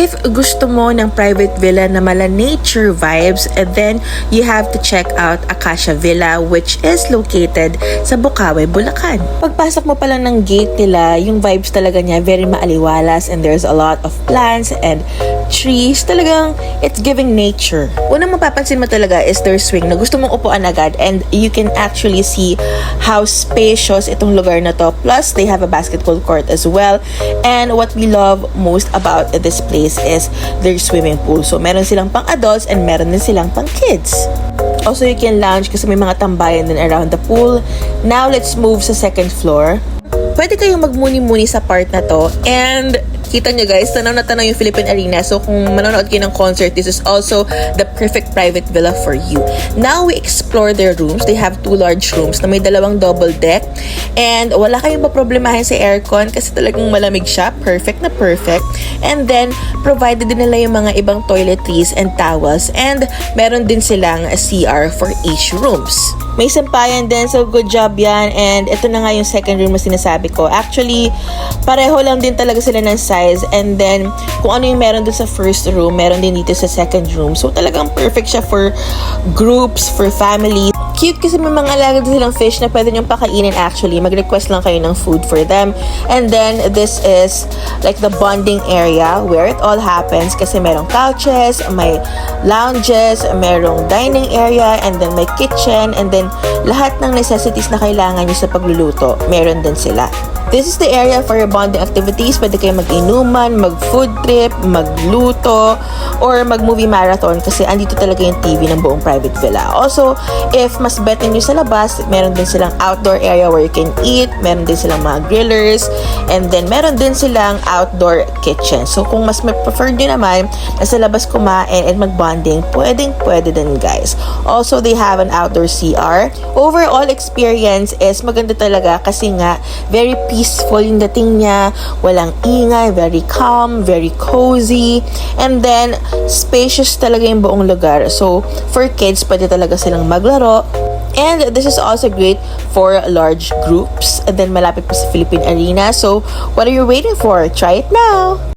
If gusto mo ng private villa na mala nature vibes, then you have to check out Acacia Villa, which is located sa Bocaue, Bulacan. Pagpasok mo pa lang ng gate nila, yung vibes talaga niya very maaliwalas and there's a lot of plants and trees. Talagang it's giving nature. Unang mapapansin mo talaga is their swing na gusto mong upuan agad, and you can actually see how spacious itong lugar na to. Plus, they have a basketball court as well. And what we love most about this place is their swimming pool. So, meron silang pang adults and meron din silang pang kids. Also, you can lounge kasi may mga tambayan din around the pool. Now, let's move sa second floor. Pwede kayong magmuni-muni sa part na to, and kita nyo guys, tanaw na tanaw yung Philippine Arena. So kung manonood kayo ng concert, this is also the perfect private villa for you. Now we explore their rooms. They have 2 large rooms na may 2 double deck, and wala kayong maproblemahin sa aircon kasi talagang malamig siya. Perfect na perfect. And then provided din nila yung mga ibang toiletries and towels, and meron din silang CR for each rooms. May sampayan din, so good job yan. And ito na nga yung second room na sinasabi ko. Actually, pareho lang din talaga sila ng size. And then, kung ano yung meron dun sa first room, meron din dito sa second room. So talagang perfect siya for groups, for family. Cute kasi may mga alaga din silang fish na pwede nyong pakainin actually. Mag-request lang kayo ng food for them. And then, this is like the bonding area where it all happens kasi merong couches, may lounges, merong dining area, and then may kitchen, and then lahat ng necessities na kailangan nyo sa pagluluto, meron din sila. This is the area for your bonding activities. Pwede kayo mag-inuman, mag-food trip, magluto, or mag-movie marathon kasi andito talaga yung TV ng buong private villa. Also, if mas better nyo sa labas, meron din silang outdoor area where you can eat, meron din silang mga grillers, and then meron din silang outdoor kitchen. So, kung mas prefer nyo naman na sa labas kumain and mag-bonding, pwede din guys. Also, they have an outdoor CR. Overall experience is maganda talaga kasi nga, very peaceful yung dating niya, walang ingay, very calm, very cozy, and then spacious talaga yung buong lugar. So for kids, pwede talaga silang maglaro, and this is also great for large groups. And then malapit pa sa Philippine Arena. So what are you waiting for? Try it now!